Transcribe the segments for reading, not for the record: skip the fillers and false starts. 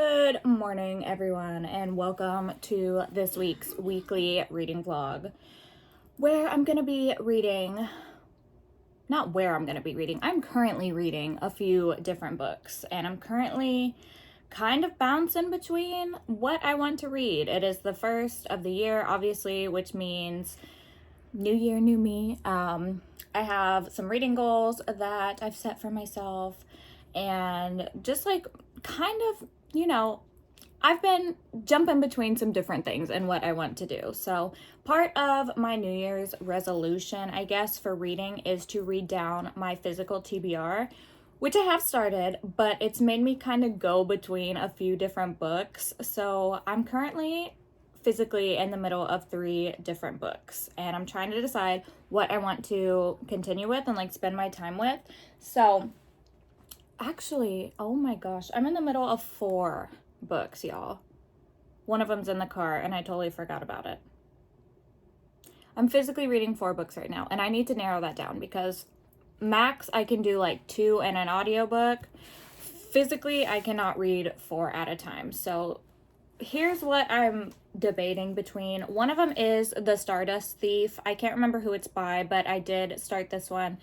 Good morning, everyone, and welcome to this week's weekly reading vlog, where I'm going to be reading, not where I'm going to be reading, I'm currently reading a few different books, and I'm currently kind of bouncing between what I want to read. It is the first of the year, obviously, which means new year, new me. I have some reading goals that I've set for myself, and just like kind of, I've been jumping between some different things and what I want to do. So part of my New Year's resolution, I guess, for reading is to read down my physical TBR, which I have started, but it's made me kind of go between a few different books. So I'm currently physically in the middle of 3 different books, and I'm trying to decide what I want to continue with and like spend my time with. So actually, oh my gosh, I'm in the middle of 4 books, y'all. One of them's in the car and I totally forgot about it. I'm physically reading 4 books right now, and I need to narrow that down because max I can do like 2 in an audiobook. Physically, I cannot read 4 at a time. So here's what I'm debating between. One of them is The Stardust Thief. I can't remember who it's by, but I did start this one,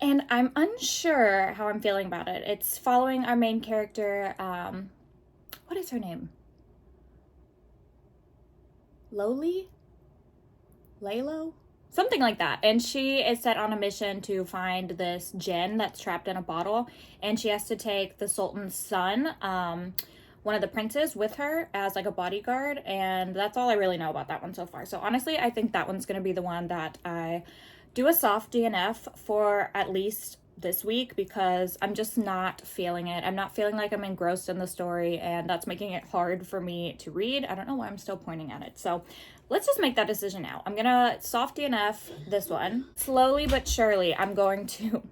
and I'm unsure how I'm feeling about it. It's following our main character, what is her name? Lalo? Something like that. And she is set on a mission to find this djinn that's trapped in a bottle, and she has to take the Sultan's son, one of the princes, with her as like a bodyguard, and that's all I really know about that one so far. So honestly, I think that one's gonna be the one that I do a soft DNF for at least this week, because I'm just not feeling it. I'm not feeling like I'm engrossed in the story, and that's making it hard for me to read. I don't know why I'm still pointing at it. So let's just make that decision now. I'm gonna soft DNF this one. Slowly but surely, I'm going to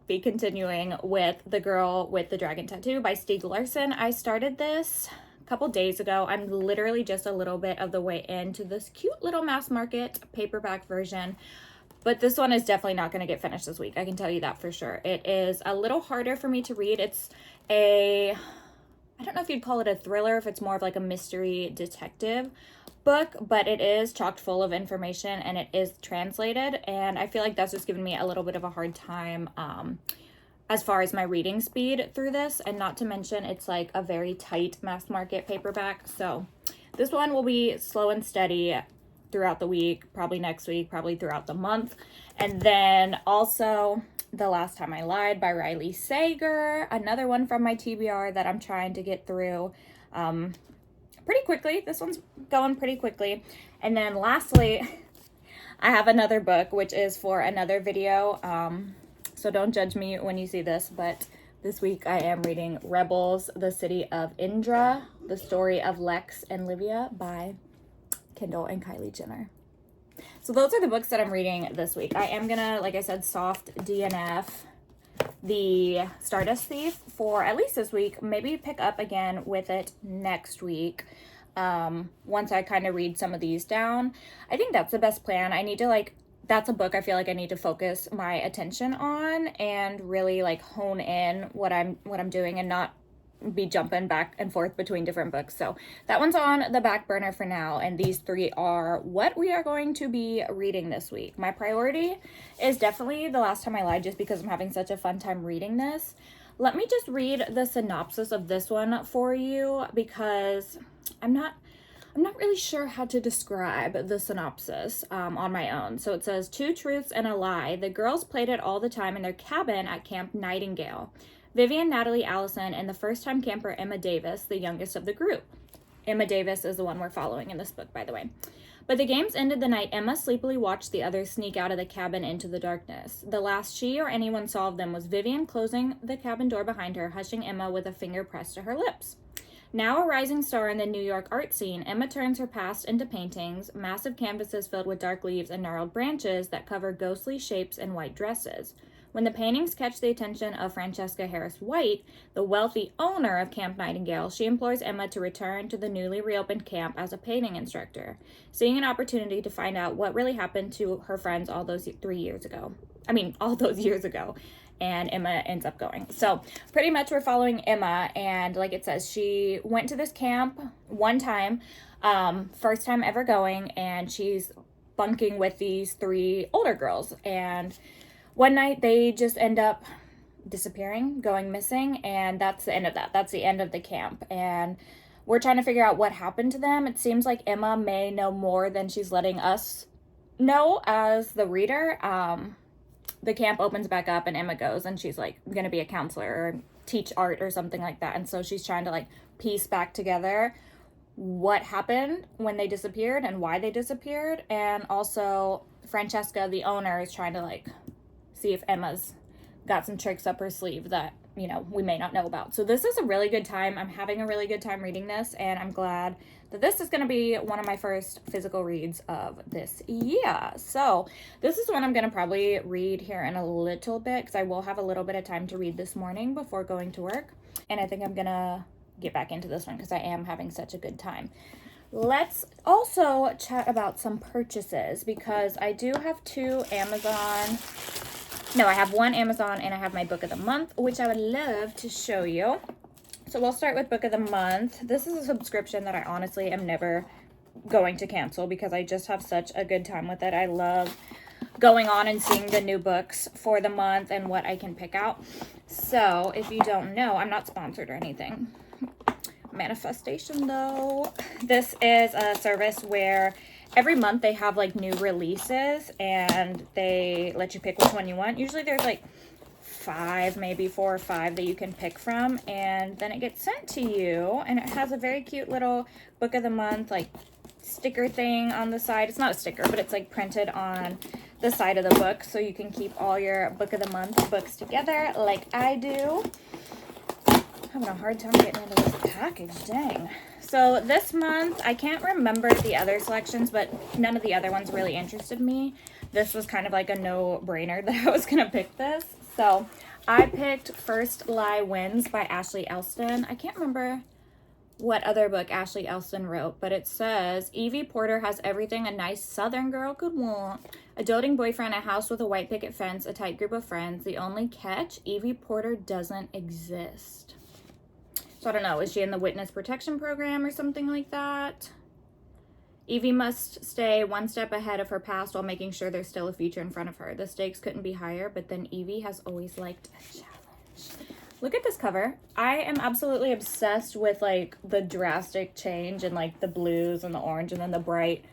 be continuing with The Girl with the Dragon Tattoo by Stieg Larsson. I started this a couple days ago. I'm literally just a little bit of the way into this cute little mass market paperback version. But this one is definitely not going to get finished this week. I can tell you that for sure. It is a little harder for me to read. It's I don't know if you'd call it a thriller, if it's more of like a mystery detective book, but it is chock full of information and it is translated. And I feel like that's just given me a little bit of a hard time as far as my reading speed through this. And not to mention, it's like a very tight mass market paperback. So this one will be slow and steady throughout the week, probably next week, probably throughout the month. And then also The Last Time I Lied by Riley Sager, another one from my TBR that I'm trying to get through pretty quickly. This one's going pretty quickly. And then lastly, I have another book, which is for another video, so don't judge me when you see this, but this week I am reading Rebels, the City of Indra, the story of Lex and Livia by Kendall and Kylie Jenner. So those are the books that I'm reading this week. I am gonna, like I said, soft DNF The Stardust Thief for at least this week, maybe pick up again with it next week once I kind of read some of these down. I think that's the best plan. I need to that's a book I feel like I need to focus my attention on and really like hone in what I'm doing and not be jumping back and forth between different books. So that one's on the back burner for now, and these 3 are what we are going to be reading this week. My priority is definitely The Last Time I Lied, just because I'm having such a fun time reading this. Let me just read the synopsis of this one for you, because I'm not really sure how to describe the synopsis on my own. So it says, 2 truths and a lie. The girls played it all the time in their cabin at Camp Nightingale. Vivian, Natalie, Allison, and the first-time camper Emma Davis, the youngest of the group. Emma Davis is the one we're following in this book, by the way. But the games ended the night Emma sleepily watched the others sneak out of the cabin into the darkness. The last she or anyone saw of them was Vivian closing the cabin door behind her, hushing Emma with a finger pressed to her lips. Now a rising star in the New York art scene, Emma turns her past into paintings, massive canvases filled with dark leaves and gnarled branches that cover ghostly shapes in white dresses. When the paintings catch the attention of Francesca Harris White, the wealthy owner of Camp Nightingale, she implores Emma to return to the newly reopened camp as a painting instructor, seeing an opportunity to find out what really happened to her friends all those years ago. and Emma ends up going. So pretty much we're following Emma, and like it says, she went to this camp one time, first time ever going, and she's bunking with these 3 older girls, and one night they just end up disappearing, going missing, and that's the end of that. That's the end of the camp, and we're trying to figure out what happened to them. It seems like Emma may know more than she's letting us know as the reader. The camp opens back up and Emma goes, and she's like going to be a counselor or teach art or something like that. And so she's trying to like piece back together what happened when they disappeared and why they disappeared. And also Francesca, the owner, is trying to like see if Emma's got some tricks up her sleeve that, you know, we may not know about. So this is a really good time. I'm having a really good time reading this, and I'm glad that this is going to be one of my first physical reads of this year. So this is one I'm going to probably read here in a little bit, because I will have a little bit of time to read this morning before going to work. And I think I'm going to get back into this one because I am having such a good time. Let's also chat about some purchases, because I do have 2 Amazon. No, I have 1 Amazon, and I have my book of the month, which I would love to show you. So we'll start with book of the month. This is a subscription that I honestly am never going to cancel because I just have such a good time with it. I love going on and seeing the new books for the month and what I can pick out. So if you don't know, I'm not sponsored or anything. Manifestation though. This is a service where every month they have like new releases and they let you pick which one you want. Usually there's like 5, maybe 4 or 5 that you can pick from, and then it gets sent to you, and it has a very cute little book of the month like sticker thing on the side. It's not a sticker, but it's like printed on the side of the book, so you can keep all your book of the month books together like I do. Having a hard time getting into this package, dang. So this month, I can't remember the other selections, but none of the other ones really interested me. This was kind of like a no-brainer that I was going to pick this. So I picked First Lie Wins by Ashley Elston. I can't remember what other book Ashley Elston wrote, but it says, Evie Porter has everything a nice Southern girl could want. A doting boyfriend, a house with a white picket fence, a tight group of friends. The only catch, Evie Porter doesn't exist. So I don't know, is she in the witness protection program or something like that? Evie must stay one step ahead of her past while making sure there's still a future in front of her. The stakes couldn't be higher, but then Evie has always liked a challenge. Look at this cover. I am absolutely obsessed with like the drastic change in like the blues and the orange and then the bright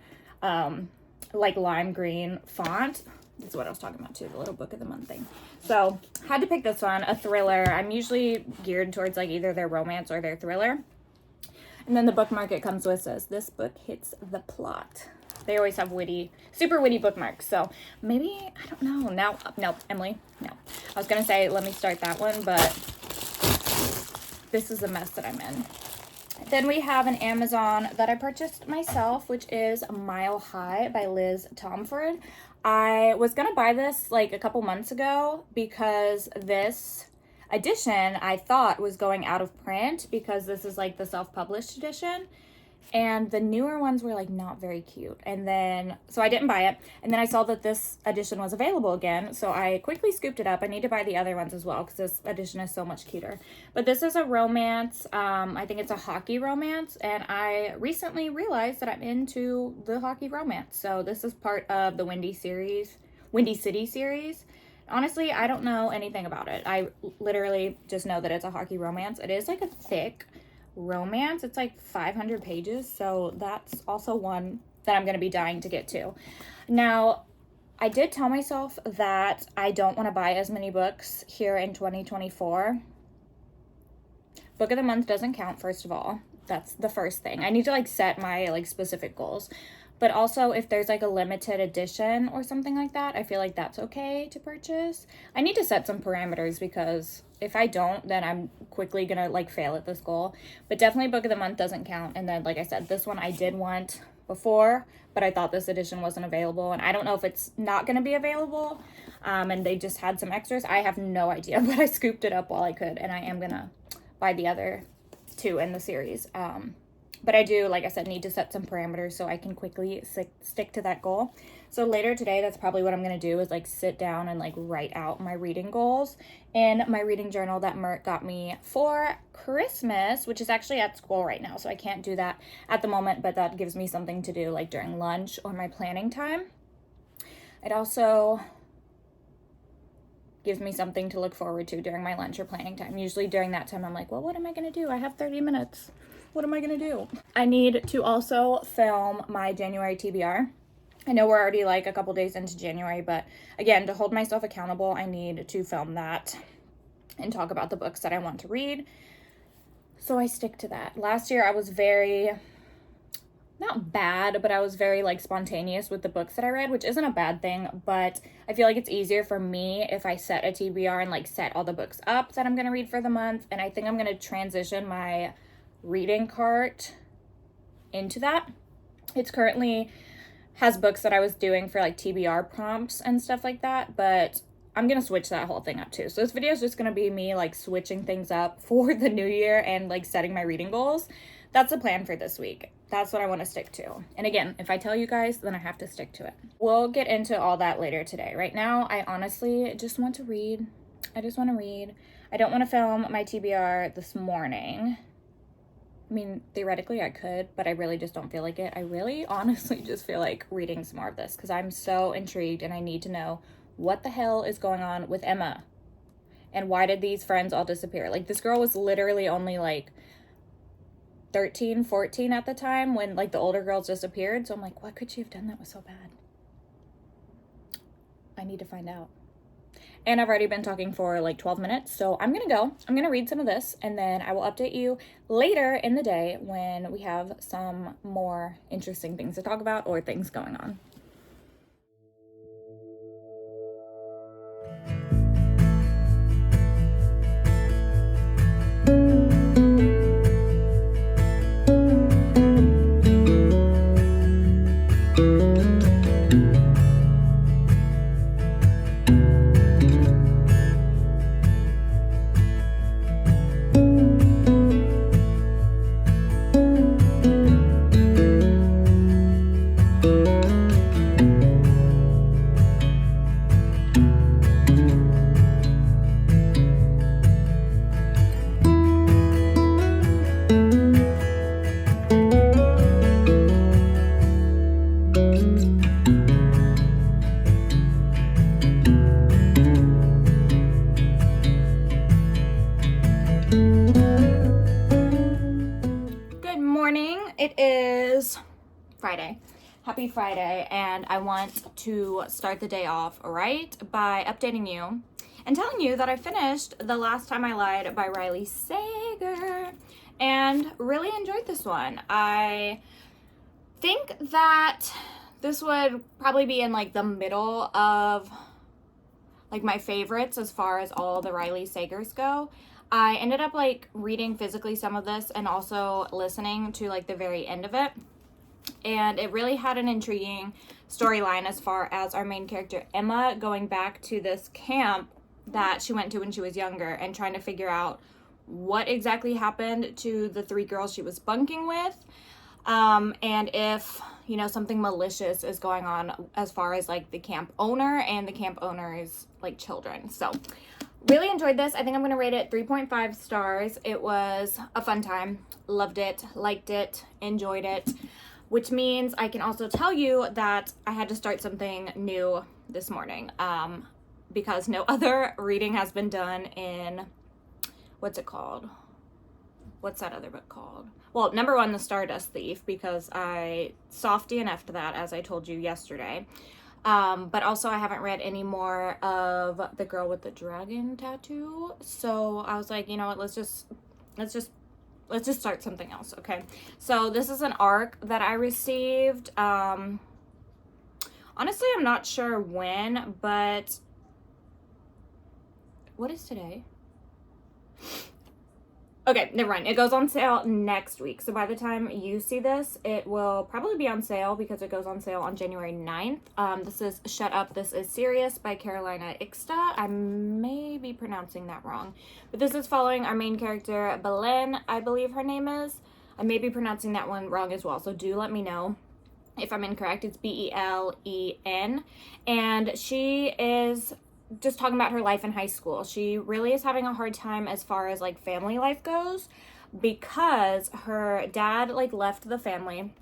like lime green font. This is what I was talking about too, the little book of the month thing. So had to pick this one, a thriller. I'm usually geared towards like either their romance or their thriller. And then the bookmark it comes with says, this book hits the plot. They always have witty, super witty bookmarks. So maybe, I don't know. Now, no, Emily, no. I was going to say, let me start that one, but this is the mess that I'm in. Then we have an Amazon that I purchased myself, which is Mile High by Liz Tomford. I was going to buy this like a couple months ago because this edition I thought was going out of print because this is like the self-published edition, and the newer ones were like not very cute. And then so I didn't buy it, and then I saw that this edition was available again, so I quickly scooped it up. I need to buy the other ones as well because this edition is so much cuter. But this is a romance. I think it's a hockey romance, and I recently realized that I'm into the hockey romance. So this is part of the Windy City series. Honestly, I don't know anything about it. I literally just know that it's a hockey romance. It is like a thick romance. It's like 500 pages, so that's also one that I'm going to be dying to get to. Now, I did tell myself that I don't want to buy as many books here in 2024. Book of the month doesn't count, first of all. That's the first thing. I need to like set my like specific goals. But also, if there's like a limited edition or something like that, I feel like that's okay to purchase. I need to set some parameters because if I don't, then I'm quickly gonna like fail at this goal. But definitely book of the month doesn't count. And then, like I said, this one I did want before, but I thought this edition wasn't available. And I don't know if it's not gonna be available. And they just had some extras. I have no idea, but I scooped it up while I could. And I am gonna buy the other 2 in the series. But I do, like I said, need to set some parameters so I can quickly stick to that goal. So later today, that's probably what I'm going to do, is like sit down and like write out my reading goals in my reading journal that Mert got me for Christmas, which is actually at school right now. So I can't do that at the moment, but that gives me something to do like during lunch or my planning time. It also gives me something to look forward to during my lunch or planning time. Usually during that time, I'm like, well, what am I going to do? I have 30 minutes. What am I going to do? I need to also film my January TBR. I know we're already like a couple days into January, but again, to hold myself accountable, I need to film that and talk about the books that I want to read. So I stick to that. Last year I was very, not bad, but I was very like spontaneous with the books that I read, which isn't a bad thing, but I feel like it's easier for me if I set a TBR and like set all the books up that I'm going to read for the month. And I think I'm going to transition my reading cart into that. It's currently has books that I was doing for like TBR prompts and stuff like that, but I'm gonna switch that whole thing up too. So this video is just gonna be me like switching things up for the new year and like setting my reading goals. That's the plan for this week. That's what I want to stick to. And again, if I tell you guys, then I have to stick to it. We'll get into all that later today. Right now, I honestly just want to read. I just want to read. I don't want to film my TBR this morning. I mean, theoretically I could, but I really just don't feel like it. I really honestly just feel like reading some more of this because I'm so intrigued and I need to know what the hell is going on with Emma and why did these friends all disappear? Like, this girl was literally only like 13, 14 at the time when like the older girls disappeared. So I'm like, what could she have done that was so bad? I need to find out. And I've already been talking for like 12 minutes, so I'm gonna go. I'm gonna read some of this, and then I will update you later in the day when we have some more interesting things to talk about or things going on. It is Friday. Happy Friday, and I want to start the day off right by updating you and telling you that I finished The Last Time I Lied by Riley Sager and really enjoyed this one. I think that this would probably be in like the middle of like my favorites as far as all the Riley Sagers go. I ended up like reading physically some of this and also listening to like the very end of it. And it really had an intriguing storyline as far as our main character Emma going back to this camp that she went to when she was younger and trying to figure out what exactly happened to the 3 girls she was bunking with. And if, you know, something malicious is going on as far as like the camp owner and the camp owner's like children. So really enjoyed this. I think I'm going to rate it 3.5 stars. It was a fun time. Loved it, liked it, enjoyed it, which means I can also tell you that I had to start something new this morning because no other reading has been done in, what's it called? What's that other book called? Well, number 1, The Stardust Thief, because I soft DNF'd that, as I told you yesterday. But also I haven't read any more of The Girl with the Dragon Tattoo. So I was like, you know what, let's just start something else, okay? So this is an arc that I received. Honestly, I'm not sure when, but what is today? Okay, never mind. It goes on sale next week. So by the time you see this, it will probably be on sale because it goes on sale on January 9th. This is Shut Up, This Is Serious by Carolina Ixta. I may be pronouncing that wrong. But this is following our main character, Belen, I believe her name is. I may be pronouncing that one wrong as well, so do let me know if I'm incorrect. It's Belen. And she is just talking about her life in high school. She really is having a hard time as far as like family life goes, because her dad like left the family.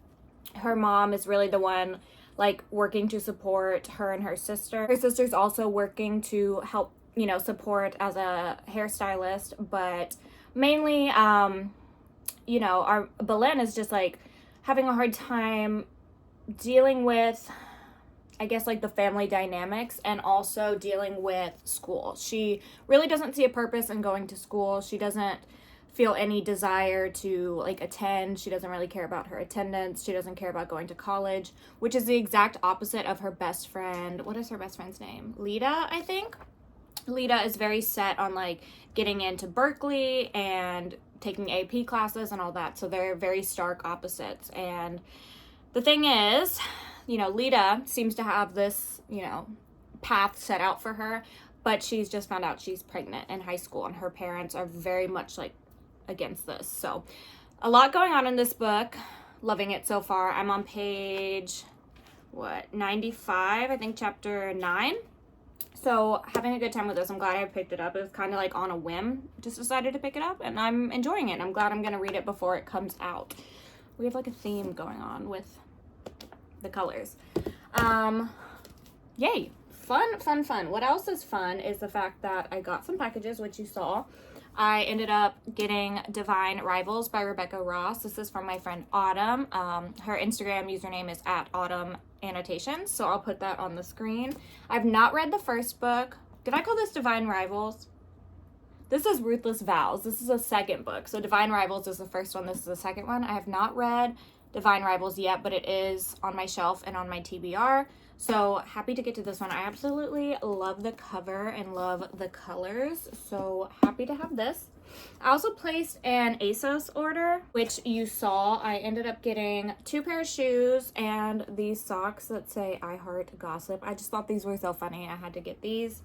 Her mom is really the one like working to support her and her sister. Her sister's also working to help, you know, support as a hairstylist, but mainly you know, our Belen is just like having a hard time dealing with, I guess, like the family dynamics, and also dealing with school. She really doesn't see a purpose in going to school. She doesn't feel any desire to like attend. She doesn't really care about her attendance. She doesn't care about going to college, which is the exact opposite of her best friend. What is her best friend's name? Lita, I think. Lita is very set on like getting into Berkeley and taking AP classes and all that. So they're very stark opposites. And the thing is, you know, Lita seems to have this, you know, path set out for her, but she's just found out she's pregnant in high school, and her parents are very much like against this. So a lot going on in this book. Loving it so far. I'm on page 95, I think chapter 9. So having a good time with this. I'm glad I picked it up. It was kind of like on a whim, just decided to pick it up, and I'm enjoying it. I'm glad I'm going to read it before it comes out. We have like a theme going on with the colors. Yay. Fun. What else is fun is the fact that I got some packages, which you saw. I ended up getting Divine Rivals by Rebecca Ross. This is from my friend Autumn. Her Instagram username is @AutumnAnnotations, so I'll put that on the screen. I've not read the first book. Did I call this Divine Rivals? This is Ruthless Vows. This is a second book. So Divine Rivals is the first one. This is the second one. I have not read Divine Rivals yet, but it is on my shelf and on my TBR. So happy to get to this one. I absolutely love the cover and love the colors. So happy to have this. I also placed an ASOS order, which you saw. I ended up getting 2 pair of shoes and these socks that say I Heart Gossip. I just thought these were so funny. I had to get these.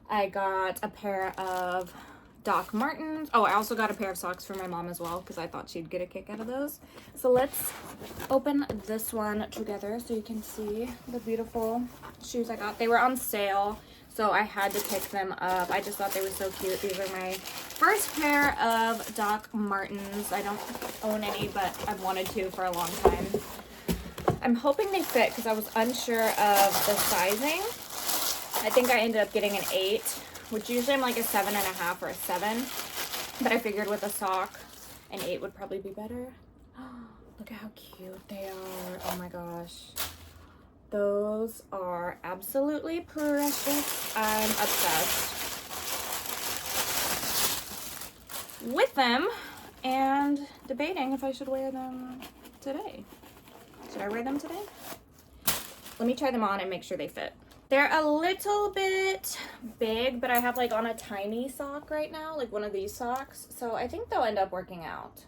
I got a pair of Doc Martens. Oh, I also got a pair of socks for my mom as well, because I thought she'd get a kick out of those. So let's open this one together so you can see the beautiful shoes I got. They were on sale, so I had to pick them up. I just thought they were so cute. These are my first pair of Doc Martens. I don't own any, but I've wanted to for a long time. I'm hoping they fit because I was unsure of the sizing. I think I ended up getting an 8, which usually I'm like a 7.5 or a 7, but I figured with a sock, an 8 would probably be better. Look at how cute they are. Oh my gosh. Those are absolutely precious. I'm obsessed with them and debating if I should wear them today. Should I wear them today? Let me try them on and make sure they fit. They're a little bit big, but I have like on a tiny sock right now, like one of these socks. So I think they'll end up working out.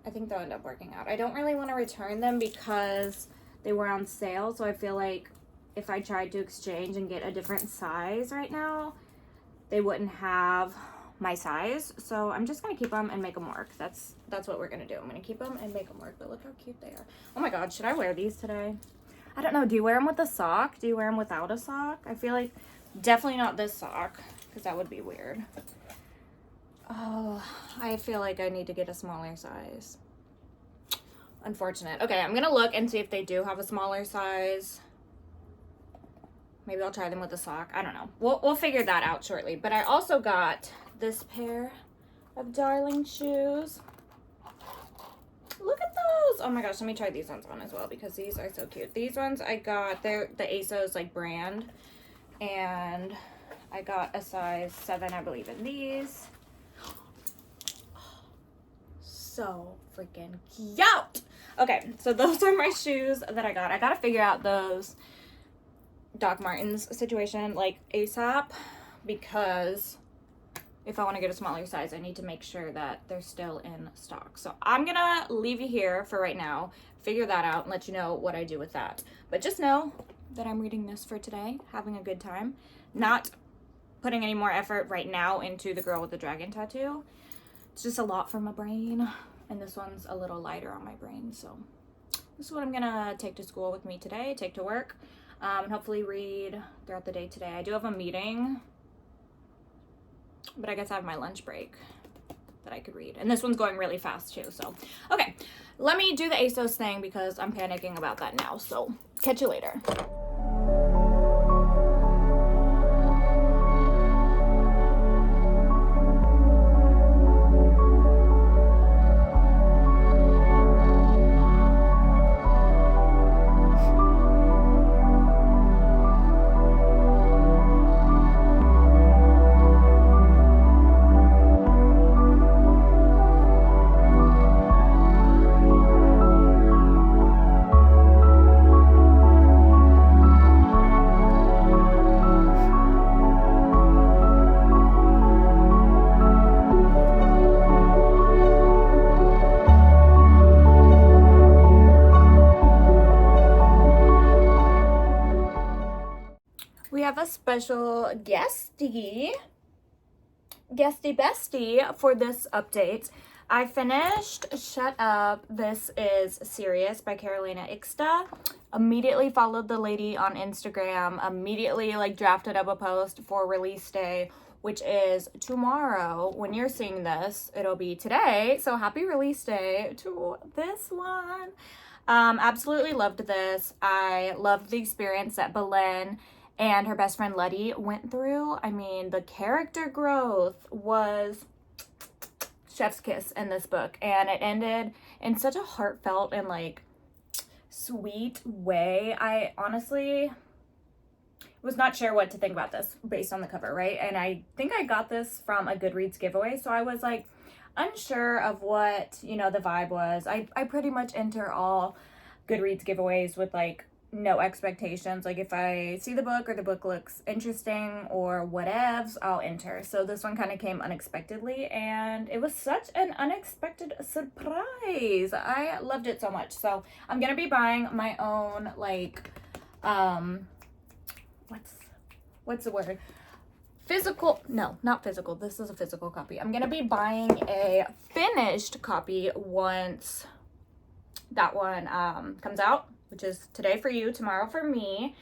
I don't really want to return them because they were on sale. So I feel like if I tried to exchange and get a different size right now, they wouldn't have my size. So I'm just going to keep them and make them work. That's what we're going to do. I'm going to keep them and make them work. But look how cute they are. Oh my God, should I wear these today? I don't know. Do you wear them with a sock? Do you wear them without a sock? I feel like definitely not this sock, because that would be weird. Oh, I feel like I need to get a smaller size. Unfortunate. Okay, I'm going to look and see if they do have a smaller size. Maybe I'll try them with a sock. I don't know. We'll figure that out shortly. But I also got this pair of darling shoes. Look at those. Oh my gosh, let me try these ones on as well, because these are so cute. These ones I got, they're the ASOS like brand, and I got a size 7, I believe, in these. So freaking cute. Okay, so those are my shoes that I got. I gotta figure out those Doc Martens situation like ASAP, because if I want to get a smaller size, I need to make sure that they're still in stock. So I'm gonna leave you here for right now, figure that out, and let you know what I do with that. But just know that I'm reading this for today, having a good time, not putting any more effort right now into the girl with the dragon tattoo. It's just a lot for my brain. And this one's a little lighter on my brain, so this is what I'm gonna take to school with me today, take to work, and hopefully read throughout the day today. I do have a meeting, but I guess I have my lunch break that I could read. And this one's going really fast too, so. Okay, let me do the ASOS thing because I'm panicking about that now, so catch you later. We have a special guestie bestie for this update. I finished Shut Up, This Is Serious by Carolina Ixta. Immediately followed the lady on Instagram, immediately like drafted up a post for release day, which is tomorrow. When you're seeing this, it'll be today. So happy release day to this one. Absolutely loved this. I loved the experience that Belen and her best friend Letty went through. I mean, the character growth was chef's kiss in this book, and it ended in such a heartfelt and like sweet way. I honestly was not sure what to think about this based on the cover, right? And I think I got this from a Goodreads giveaway, so I was like unsure of what, you know, the vibe was. I pretty much enter all Goodreads giveaways with like no expectations. Like if I see the book or the book looks interesting or whatevs, I'll enter. So this one kind of came unexpectedly, and it was such an unexpected surprise. I loved it so much. So I'm gonna be buying my own like what's the word? Physical, no, not physical. This is a physical copy. I'm gonna be buying a finished copy once that one comes out, which is today for you, tomorrow for me.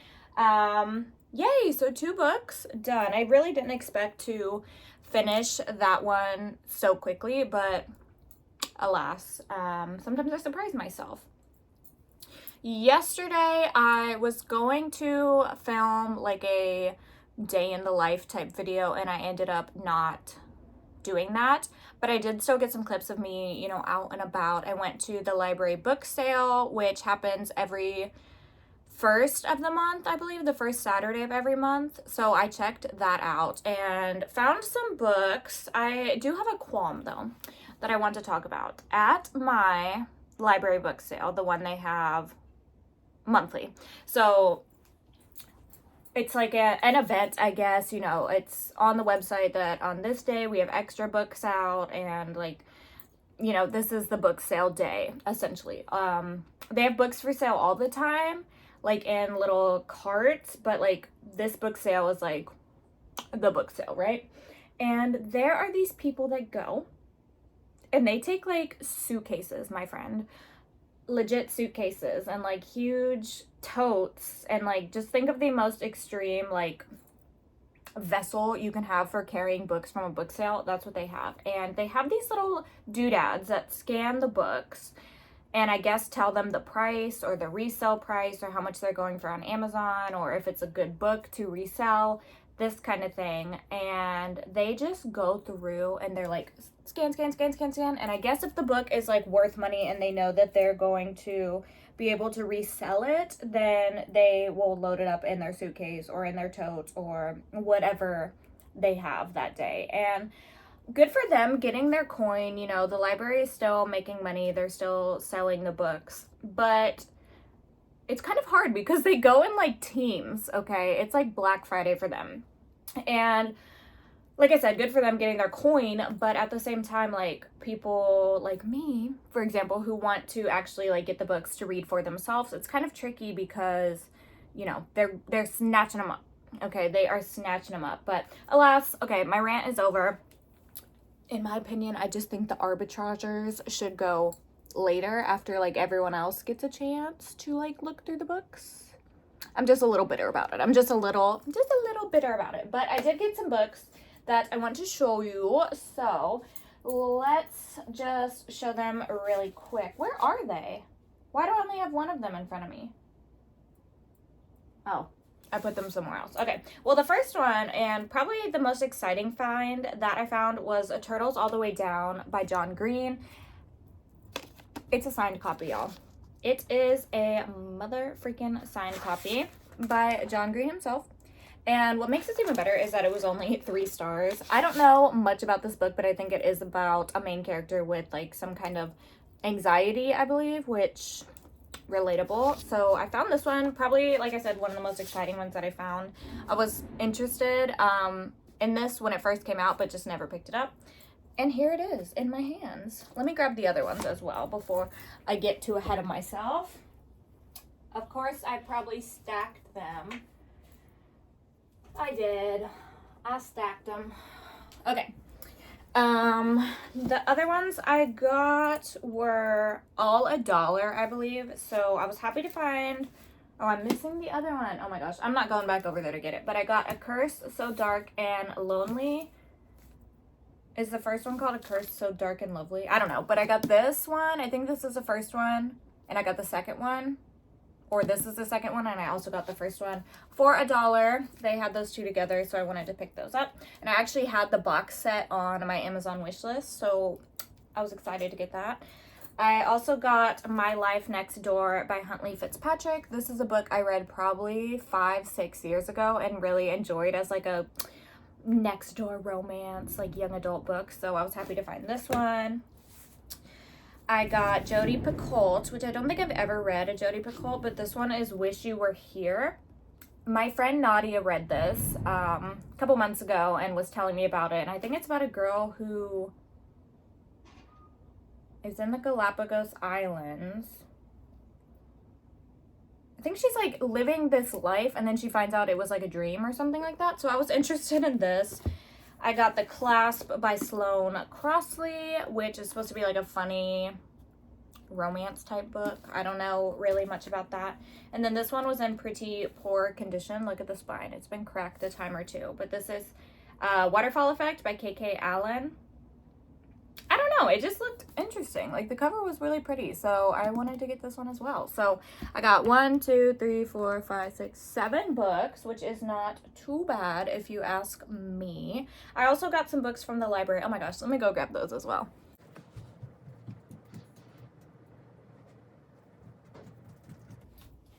Yay, so 2 books done. I really didn't expect to finish that one so quickly, but alas, sometimes I surprise myself. Yesterday, I was going to film like a day in the life type video, and I ended up not doing that, but I did still get some clips of me, you know, out and about. I went to the library book sale, which happens every first of the month, I believe, the first Saturday of every month. So I checked that out and found some books. I do have a qualm though that I want to talk about. At my library book sale, the one they have monthly, so it's like an event, I guess, you know, it's on the website that on this day we have extra books out, and like, you know, this is the book sale day, essentially. They have books for sale all the time, like in little carts, but like this book sale is like the book sale, right? And there are these people that go and they take like suitcases, my friend, legit suitcases, and like huge totes, and like just think of the most extreme like vessel you can have for carrying books from a book sale. That's what they have. And they have these little doodads that scan the books and I guess tell them the price or the resale price or how much they're going for on Amazon, or if it's a good book to resell, this kind of thing. And they just go through and they're like scan, and I guess if the book is like worth money and they know that they're going to be able to resell it, then they will load it up in their suitcase or in their totes or whatever they have that day. And good for them getting their coin. You know, the library is still making money, they're still selling the books, but it's kind of hard because they go in like teams, okay? It's like Black Friday for them. And like I said, good for them getting their coin, but at the same time, like people like me, for example, who want to actually like get the books to read for themselves, it's kind of tricky because, you know, they're snatching them up. Okay, they are snatching them up. But alas, okay, my rant is over. in my opinion, I just think the arbitragers should go later after like everyone else gets a chance to like look through the books. I'm just a little bitter about it. I'm just a little bitter about it. But I did get some books that I want to show you. So let's just show them really quick. Where are they? Why do I only have one of them in front of me? Oh, I put them somewhere else. Okay, well, the first one, and probably the most exciting find that I found, was A Turtles All the Way Down by John Green. It's a signed copy, y'all. It is a mother freaking signed copy by John Green himself. And what makes this even better is that it was only 3 stars. I don't know much about this book, but I think it is about a main character with like some kind of anxiety, I believe, which relatable. So I found this one, probably, like I said, one of the most exciting ones that I found. I was interested in this when it first came out, but just never picked it up. And here it is in my hands. Let me grab the other ones as well before I get too ahead of myself. Of course, I probably stacked them. I did. I stacked them. Okay. The other ones I got were all $1, I believe. So I was happy to find... Oh, I'm missing the other one. Oh my gosh. I'm not going back over there to get it. But I got A Curse So Dark and Lonely. Is the first one called A Curse So Dark and Lovely? I don't know. But I got this one. I think this is the first one. And I got the second one. Or this is the second one. And I also got the first one for $1. They had those two together. So I wanted to pick those up. And I actually had the box set on my Amazon wish list. So I was excited to get that. I also got My Life Next Door by Huntley Fitzpatrick. This is a book I read probably 5-6 years ago and really enjoyed as like a next door romance, like young adult book. So I was happy to find this one. I got Jodi Picoult, which I don't think I've ever read a Jodi Picoult, but this one is Wish You Were Here. My friend Nadia read this a couple months ago and was telling me about it. And I think it's about a girl who is in the Galapagos Islands. I think she's like living this life and then she finds out it was like a dream or something like that. So I was interested in this. I got The Clasp by Sloane Crossley, which is supposed to be like a funny romance type book. I don't know really much about that. And then this one was in pretty poor condition. Look at the spine. It's been cracked a time or two. But this is Waterfall Effect by K.K. Allen. I don't know, it just looked interesting. Like the cover was really pretty, so I wanted to get this one as well. So I got 1, 2, 3, 4, 5, 6, 7 books, which is not too bad if you ask me. I also got some books from the library. Oh my gosh, let me go grab those as well.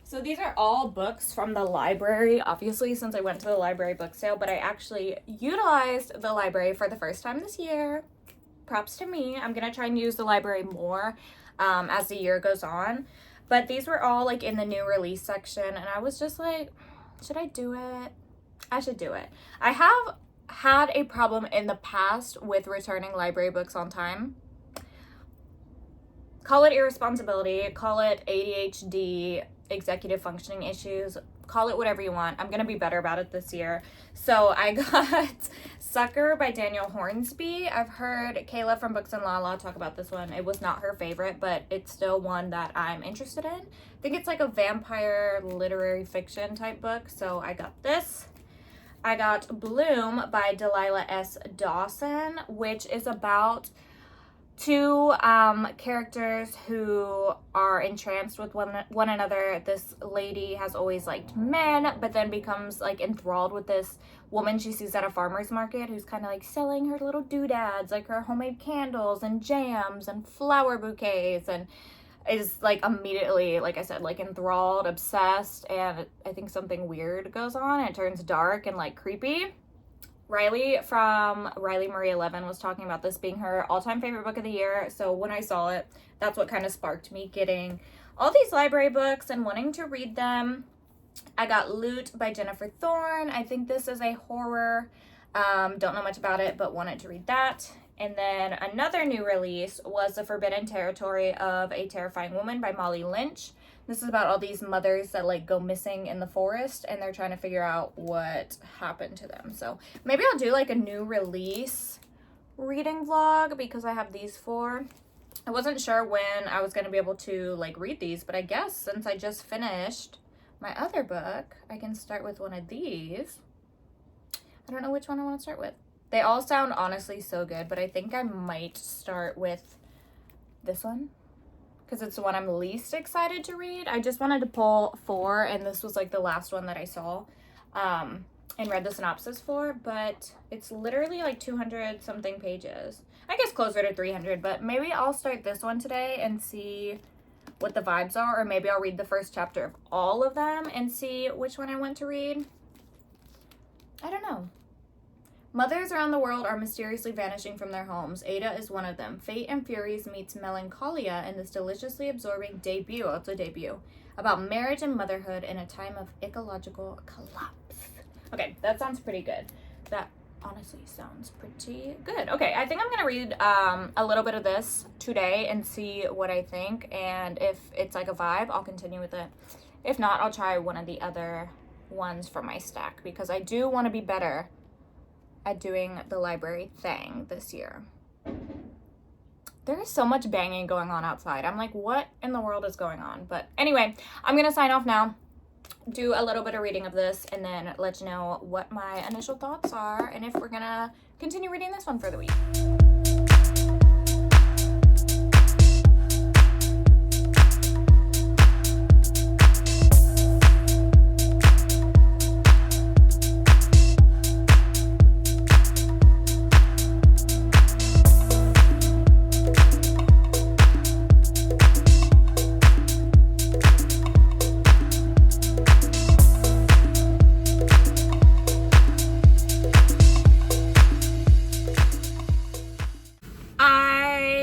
So these are all books from the library, obviously, since I went to the library book sale, but I actually utilized the library for the first time this year. Props to me. I'm gonna try and use the library more as the year goes on. But these were all like in the new release section, and I was just like, should I do it? I should do it. I have had a problem in the past with returning library books on time. Call it irresponsibility, call it ADHD, executive functioning issues, call it whatever you want. I'm gonna be better about it this year. So I got Sucker by Daniel Hornsby. I've heard Kayla from Books and Lala talk about this one. It was not her favorite, but it's still one that I'm interested in. I think it's like a vampire literary fiction type book, so I got this. I got Bloom by Delilah S. Dawson, which is about 2 characters who are entranced with one another. This lady has always liked men, but then becomes like enthralled with this woman she sees at a farmer's market who's kind of like selling her little doodads, like her homemade candles and jams and flower bouquets, and is like immediately, like I said, like enthralled, obsessed, and I think something weird goes on. It turns dark and like creepy. Riley from Riley Marie 11 was talking about this being her all-time favorite book of the year. So when I saw it, that's what kind of sparked me getting all these library books and wanting to read them. I got Loot by Jennifer Thorne. I think this is a horror. Don't know much about it, but wanted to read that. And then another new release was The Forbidden Territory of a Terrifying Woman by Molly Lynch. This is about all these mothers that like go missing in the forest and they're trying to figure out what happened to them. So maybe I'll do like a new release reading vlog because I have these 4. I wasn't sure when I was going to be able to like read these, but I guess since I just finished my other book, I can start with one of these. I don't know which one I want to start with. They all sound honestly so good, but I think I might start with this one because it's the one I'm least excited to read. I just wanted to pull 4, and this was like the last one that I saw and read the synopsis for, but it's literally like 200 something pages. I guess closer to 300, but maybe I'll start this one today and see what the vibes are, or maybe I'll read the first chapter of all of them and see which one I want to read. I don't know. Mothers around the world are mysteriously vanishing from their homes. Ada is one of them. Fate and Furies meets Melancholia in this deliciously absorbing debut, it's a debut, about marriage and motherhood in a time of ecological collapse. Okay, that sounds pretty good. That honestly sounds pretty good. Okay, I think I'm gonna read a little bit of this today and see what I think, and if it's like a vibe, I'll continue with it. If not, I'll try one of the other ones from my stack because I do want to be better at doing the library thing this year. There is so much banging going on outside. I'm like, what in the world is going on? But anyway, I'm gonna sign off now, do a little bit of reading of this, and then let you know what my initial thoughts are and if we're gonna continue reading this one for the week.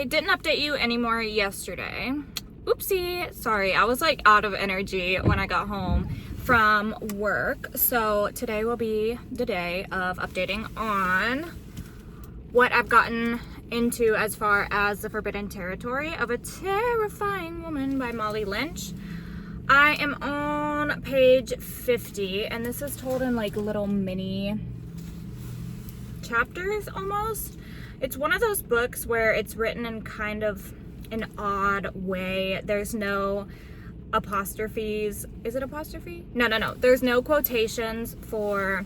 Didn't update you anymore yesterday. Oopsie, sorry, I was like out of energy when I got home from work, so today will be the day of updating on what I've gotten into as far as The Forbidden Territory of a Terrifying Woman by Molly Lynch. I am on page 50, and this is told in like little mini chapters almost. It's one of those books where it's written in kind of an odd way. There's no apostrophes. Is it apostrophe? No. There's no quotations for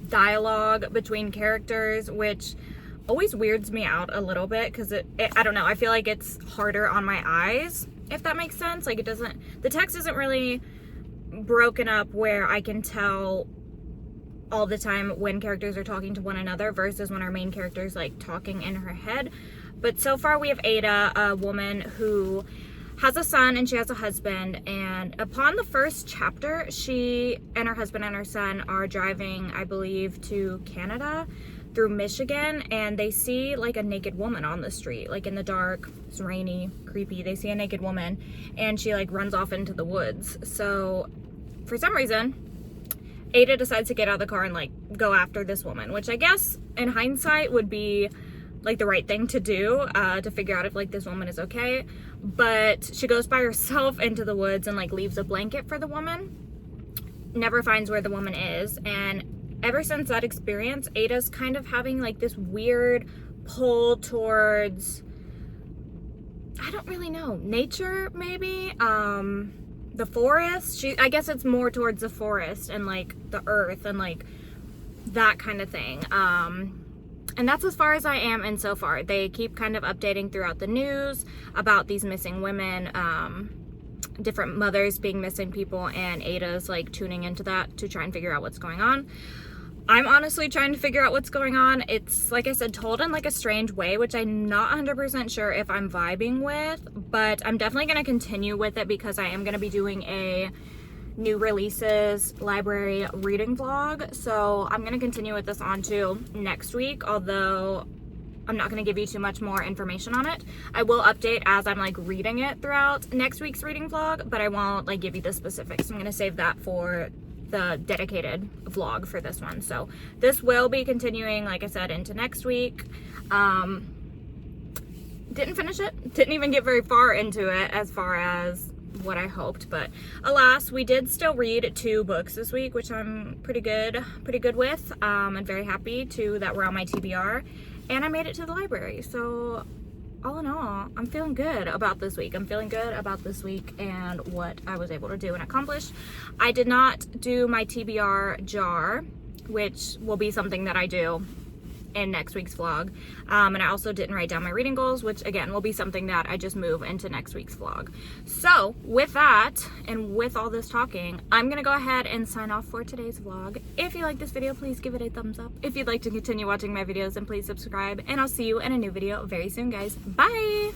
dialogue between characters, which always weirds me out a little bit because I don't know. I feel like it's harder on my eyes, if that makes sense. Like the text isn't really broken up where I can tell all the time when characters are talking to one another versus when our main character is like talking in her head. But so far we have Ada, a woman who has a son and she has a husband, and upon the first chapter she and her husband and her son are driving, I believe, to Canada through Michigan, and they see like a naked woman on the street, like in the dark. It's rainy, creepy. They see a naked woman and she like runs off into the woods. So for some reason Ada decides to get out of the car and like go after this woman, which I guess in hindsight would be like the right thing to do, to figure out if like this woman is okay. But she goes by herself into the woods and like leaves a blanket for the woman, never finds where the woman is. And ever since that experience, Ada's kind of having like this weird pull towards, I don't really know, nature maybe, the forest. I guess it's more towards the forest and like the earth and like that kind of thing. And that's as far as I am in so far. They keep kind of updating throughout the news about these missing women, different mothers being missing people, and Ada's like tuning into that to try and figure out what's going on. I'm honestly trying to figure out what's going on. It's, like I said, told in like a strange way, which I'm not 100% sure if I'm vibing with, but I'm definitely going to continue with it because I am going to be doing a new releases library reading vlog. So I'm going to continue with this on to next week, although I'm not going to give you too much more information on it. I will update as I'm like reading it throughout next week's reading vlog, but I won't like give you the specifics. I'm going to save that for the dedicated vlog for this one. So this will be continuing, like I said, into next week. Didn't finish it, didn't even get very far into it as far as what I hoped, but alas, we did still read 2 books this week, which I'm pretty good with, and very happy that were on my TBR. and I made it to the library. So all in all, I'm feeling good about this week. I'm feeling good about this week and what I was able to do and accomplish. I did not do my TBR jar, which will be something that I do in next week's vlog. And I also didn't write down my reading goals, which again will be something that I just move into next week's vlog. So with that, and with all this talking, I'm gonna go ahead and sign off for today's vlog. If you like this video, please give it a thumbs up. If you'd like to continue watching my videos, then please subscribe, and I'll see you in a new video very soon, guys. Bye!